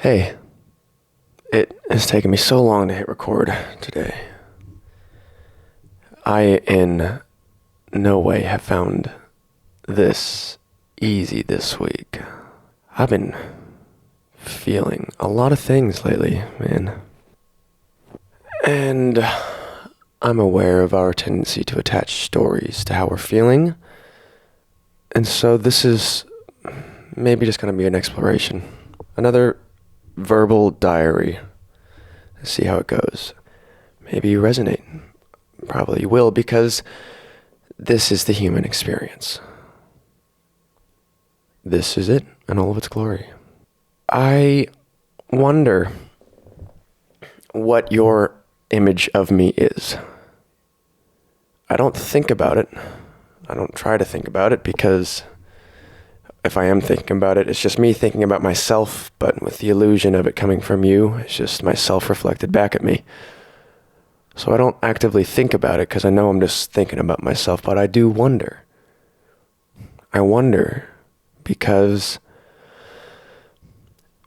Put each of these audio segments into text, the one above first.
Hey, it has taken me so long to hit record today. I, in no way, have found this easy this week. I've been feeling a lot of things lately, man. And I'm aware of our tendency to attach stories to how we're feeling. And so this is maybe just going to be an exploration. Another verbal diary. See how it goes. Maybe you resonate. Probably you will, because this is the human experience. This is it in all of its glory. I wonder what your image of me is. I don't think about it. I don't try to think about it, because if I am thinking about it, it's just me thinking about myself, but with the illusion of it coming from you. It's just myself reflected back at me. So I don't actively think about it because I know I'm just thinking about myself, but I do wonder. I wonder because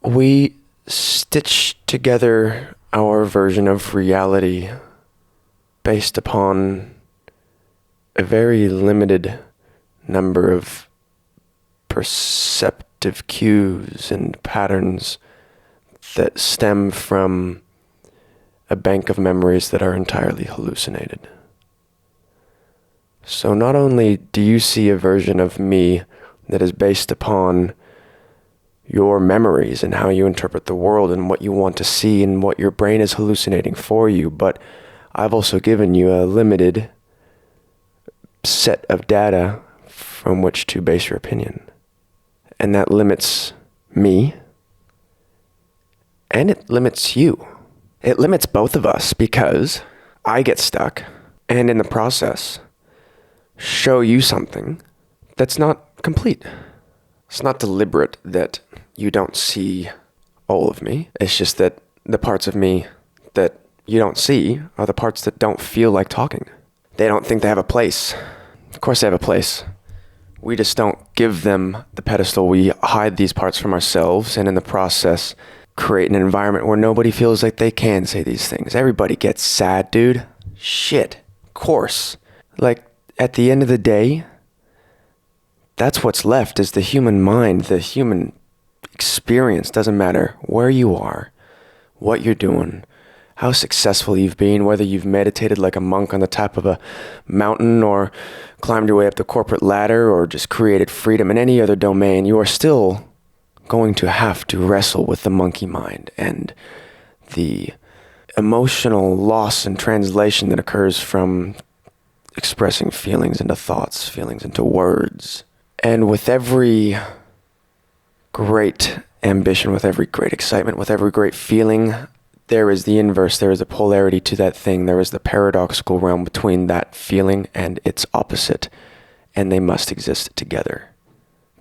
we stitch together our version of reality based upon a very limited number of perceptive cues and patterns that stem from a bank of memories that are entirely hallucinated. So not only do you see a version of me that is based upon your memories and how you interpret the world and what you want to see and what your brain is hallucinating for you, but I've also given you a limited set of data from which to base your opinion. And that limits me, and it limits you. It limits both of us because I get stuck and in the process show you something that's not complete. It's not deliberate that you don't see all of me. It's just that the parts of me that you don't see are the parts that don't feel like talking. They don't think they have a place. Of course they have a place. We just don't give them the pedestal. We hide these parts from ourselves, and in the process create an environment where nobody feels like they can say these things. Everybody gets sad, dude. Shit. Of course. Like, at the end of the day, that's what's left is the human mind, the human experience. Doesn't matter where you are, what you're doing, how successful you've been, whether you've meditated like a monk on the top of a mountain or climbed your way up the corporate ladder or just created freedom in any other domain, you are still going to have to wrestle with the monkey mind and the emotional loss and translation that occurs from expressing feelings into thoughts, feelings into words. And with every great ambition, with every great excitement, with every great feeling, there is the inverse. There is a polarity to that thing. There is the paradoxical realm between that feeling and its opposite, and they must exist together.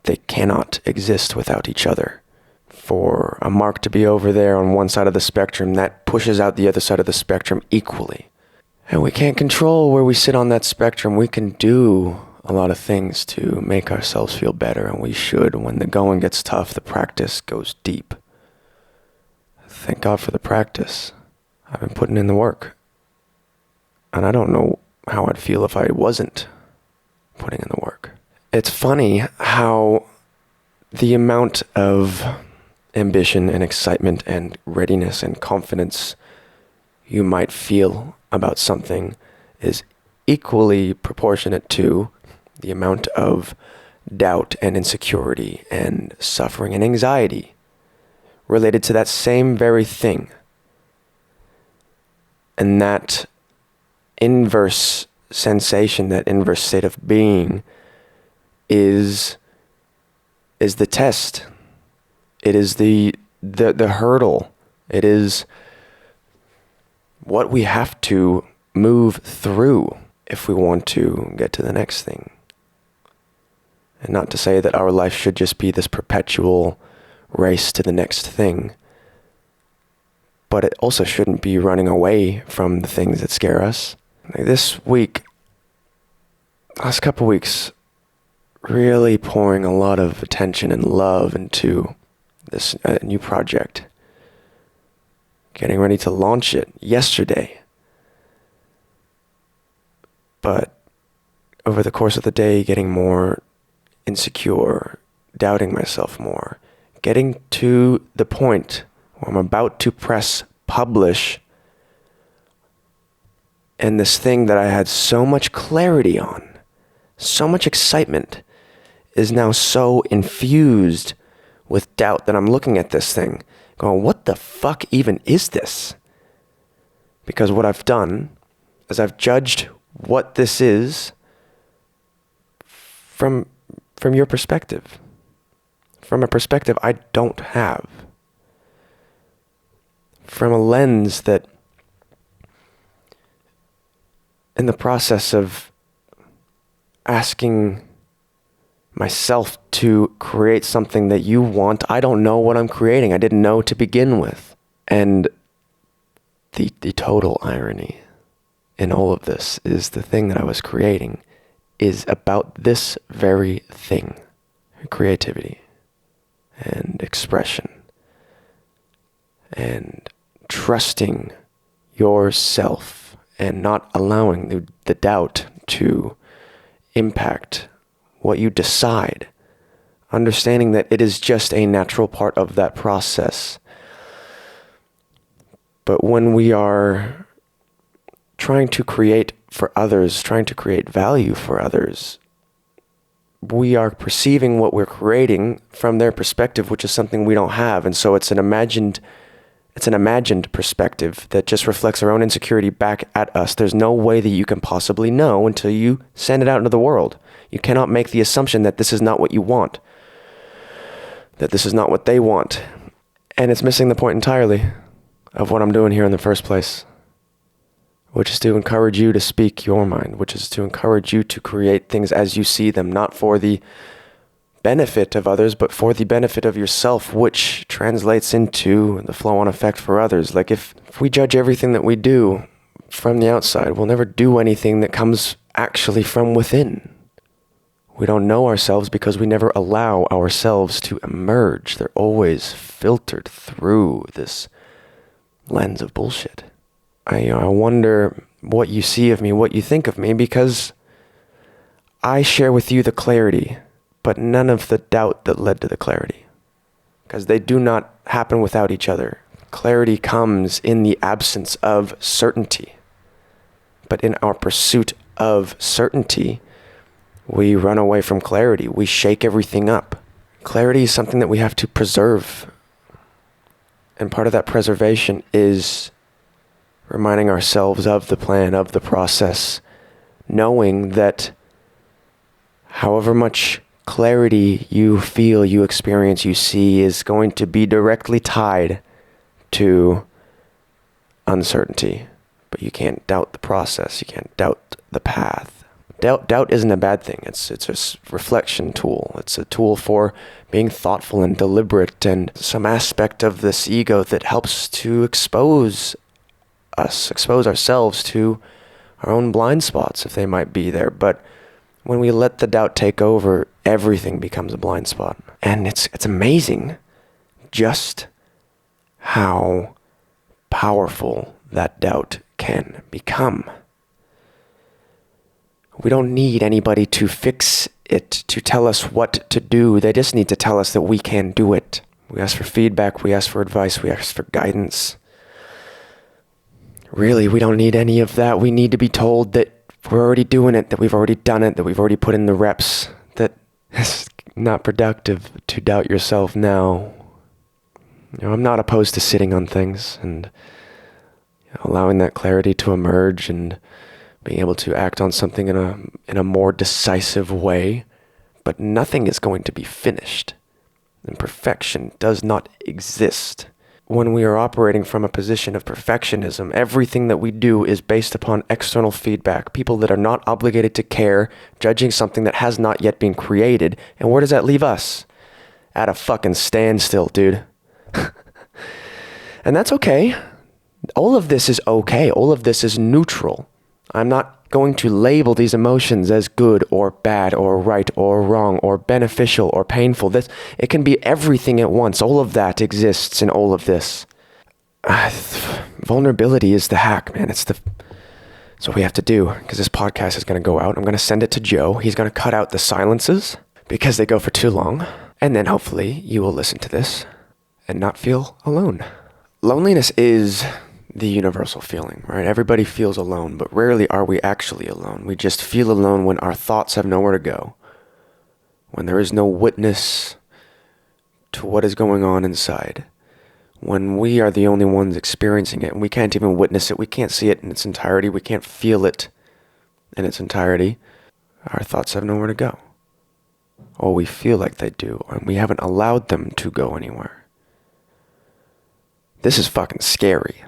They cannot exist without each other. For a mark to be over there on one side of the spectrum, that pushes out the other side of the spectrum equally. And we can't control where we sit on that spectrum. We can do a lot of things to make ourselves feel better, and we should. When the going gets tough, the practice goes deep. Thank God for the practice. I've been putting in the work. And I don't know how I'd feel if I wasn't putting in the work. It's funny how the amount of ambition and excitement and readiness and confidence you might feel about something is equally proportionate to the amount of doubt and insecurity and suffering and anxiety related to that same very thing. And that inverse sensation, that inverse state of being is the test. It is the hurdle. It is what we have to move through if we want to get to the next thing. And not to say that our life should just be this perpetual race to the next thing, but it also shouldn't be running away from the things that scare us. Like this week, last couple weeks, really pouring a lot of attention and love into this new project. getting ready to launch it yesterday. But over the course of the day, getting more insecure, doubting myself more, getting to the point where I'm about to press publish, and this thing that I had so much clarity on, so much excitement, is now so infused with doubt that I'm looking at this thing going, what the fuck even is this? Because what I've done is I've judged what this is from your perspective, from a perspective I don't have, from a lens that, in the process of asking myself to create something that you want, I don't know what I'm creating. I didn't know to begin with. And the total irony in all of this is the thing that I was creating is about this very thing: creativity and expression and trusting yourself and not allowing the doubt to impact what you decide, understanding that it is just a natural part of that process. But when we are trying to create for others, trying to create value for others, we are perceiving what we're creating from their perspective, which is something we don't have. And so it's an imagined perspective that just reflects our own insecurity back at us. There's no way that you can possibly know until you send it out into the world. You cannot make the assumption that this is not what you want, that this is not what they want. And it's missing the point entirely of what I'm doing here in the first place, which is to encourage you to speak your mind, which is to encourage you to create things as you see them, not for the benefit of others, but for the benefit of yourself, which translates into the flow-on effect for others. Like if we judge everything that we do from the outside, we'll never do anything that comes actually from within. We don't know ourselves because we never allow ourselves to emerge. They're always filtered through this lens of bullshit. I wonder what you see of me, what you think of me, because I share with you the clarity, but none of the doubt that led to the clarity, because they do not happen without each other. Clarity comes in the absence of certainty. But in our pursuit of certainty, we run away from clarity. We shake everything up. Clarity is something that we have to preserve. And part of that preservation is reminding ourselves of the plan, of the process, knowing that however much clarity you feel, you experience, you see is going to be directly tied to uncertainty. But you can't doubt the process. You can't doubt the path. Doubt isn't a bad thing. It's a reflection tool. It's a tool for being thoughtful and deliberate, and some aspect of this ego that helps to expose ourselves to our own blind spots, if they might be there. But when we let the doubt take over, everything becomes a blind spot. And it's amazing just how powerful that doubt can become. We don't need anybody to fix it, to tell us what to do. They just need to tell us that we can do it. We ask for feedback, we ask for advice, we ask for guidance. Really, we don't need any of that. We need to be told that we're already doing it, that we've already done it, that we've already put in the reps, that it's not productive to doubt yourself now. I'm not opposed to sitting on things and allowing that clarity to emerge and being able to act on something in a more decisive way, but nothing is going to be finished, and perfection does not exist. When we are operating from a position of perfectionism, everything that we do is based upon external feedback, people that are not obligated to care, judging something that has not yet been created. And where does that leave us? At a fucking standstill, dude. And that's okay. All of this is okay. All of this is neutral. I'm not going to label these emotions as good or bad or right or wrong or beneficial or painful. It can be everything at once. All of that exists in all of this. vulnerability is the hack, man. It's what we have to do, because this podcast is going to go out. I'm going to send it to Joe. He's going to cut out the silences because they go for too long. And then hopefully you will listen to this and not feel alone. Loneliness is the universal feeling, right? Everybody feels alone, but rarely are we actually alone. We just feel alone when our thoughts have nowhere to go, when there is no witness to what is going on inside, when we are the only ones experiencing it, and we can't even witness it, we can't see it in its entirety, we can't feel it in its entirety. Our thoughts have nowhere to go. Or we feel like they do, and we haven't allowed them to go anywhere. This is fucking scary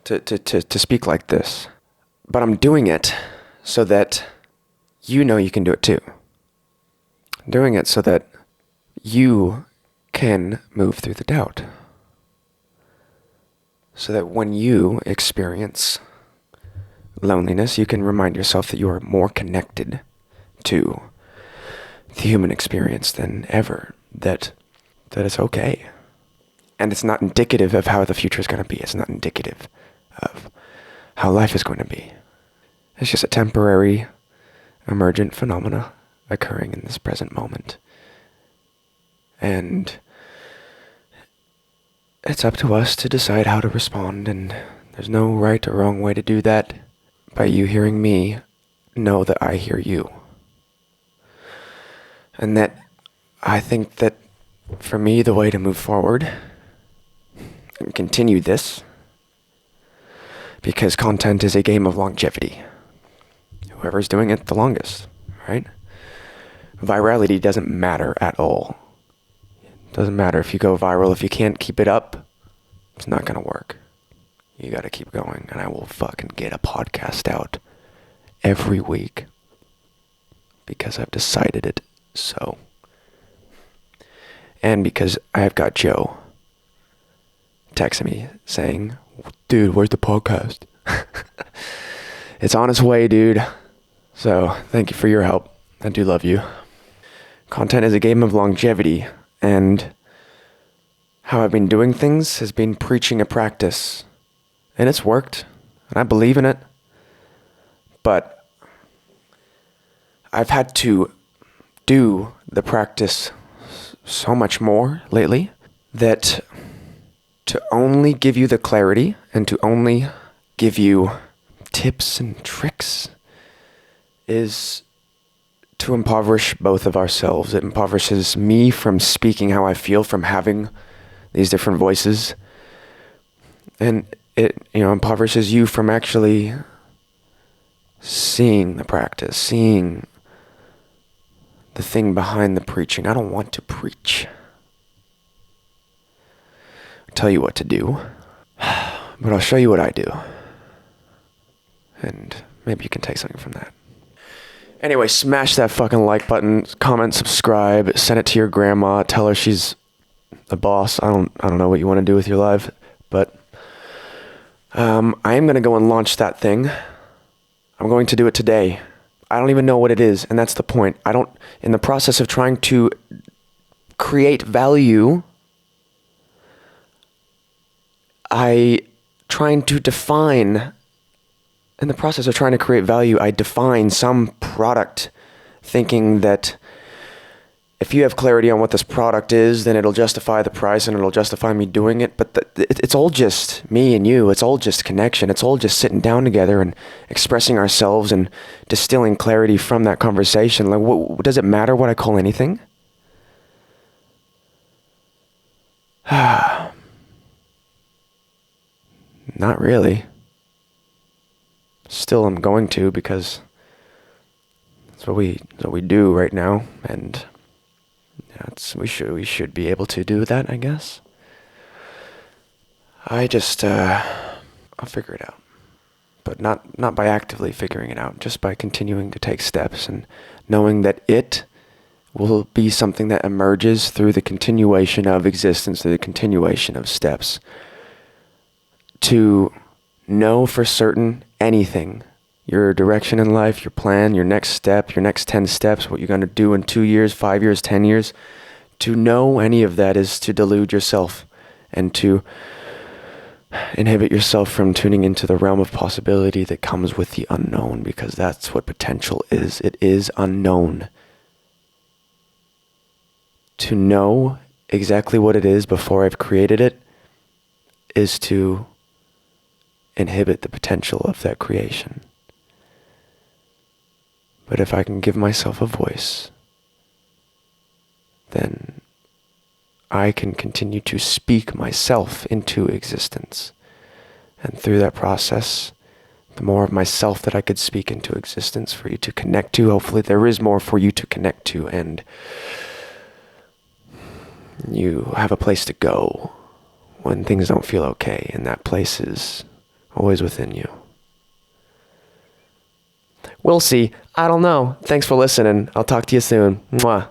to speak like this. But I'm doing it so that you know you can do it too. I'm doing it so that you can move through the doubt. So that when you experience loneliness, you can remind yourself that you are more connected to the human experience than ever, that it's okay. And it's not indicative of how the future is going to be. It's not indicative of how life is going to be. It's just a temporary, emergent phenomena occurring in this present moment. And it's up to us to decide how to respond, and there's no right or wrong way to do that. By you hearing me, know that I hear you. And that I think that for me, the way to move forward and continue this, because content is a game of longevity. Whoever's doing it the longest, right? Virality doesn't matter at all. It doesn't matter if you go viral. If you can't keep it up, it's not going to work. You got to keep going, and I will fucking get a podcast out every week because I've decided it so. And because I've got Joe texting me saying, dude, where's the podcast? It's on its way, dude. So thank you for your help. I do love you. Content is a game of longevity, and how I've been doing things has been preaching a practice. And it's worked, and I believe in it. But I've had to do the practice so much more lately that to only give you the clarity and to only give you tips and tricks is to impoverish both of ourselves. It impoverishes me from speaking how I feel, from having these different voices. And it, impoverishes you from actually seeing the practice, seeing the thing behind the preaching. I don't want to preach. I'll tell you what to do, but I'll show you what I do. And maybe you can take something from that. Anyway, smash that fucking like button, comment, subscribe, send it to your grandma, tell her she's the boss. I don't know what you want to do with your life, but I am going to go and launch that thing. I'm going to do it today. I don't even know what it is, and that's the point. In the process of trying to create value, I define some product, thinking that if you have clarity on what this product is, then it'll justify the price and it'll justify me doing it. But it's all just me and you. It's all just connection. It's all just sitting down together and expressing ourselves and distilling clarity from that conversation. Like, does it matter what I call anything? Not really. Still, I'm going to, because that's what we do right now, and we should be able to do that, I guess. I'll figure it out, but not by actively figuring it out, just by continuing to take steps and knowing that it will be something that emerges through the continuation of existence, through the continuation of steps. To know for certain anything, your direction in life, your plan, your next step, your next 10 steps, what you're going to do in 2 years, 5 years, 10 years, to know any of that is to delude yourself and to inhibit yourself from tuning into the realm of possibility that comes with the unknown, because that's what potential is. It is unknown. To know exactly what it is before I've created it is to inhibit the potential of that creation. But if I can give myself a voice, then I can continue to speak myself into existence. And through that process, the more of myself that I could speak into existence for you to connect to, hopefully there is more for you to connect to, and you have a place to go when things don't feel okay, and that place is always within you. We'll see. I don't know. Thanks for listening. I'll talk to you soon. Mwah.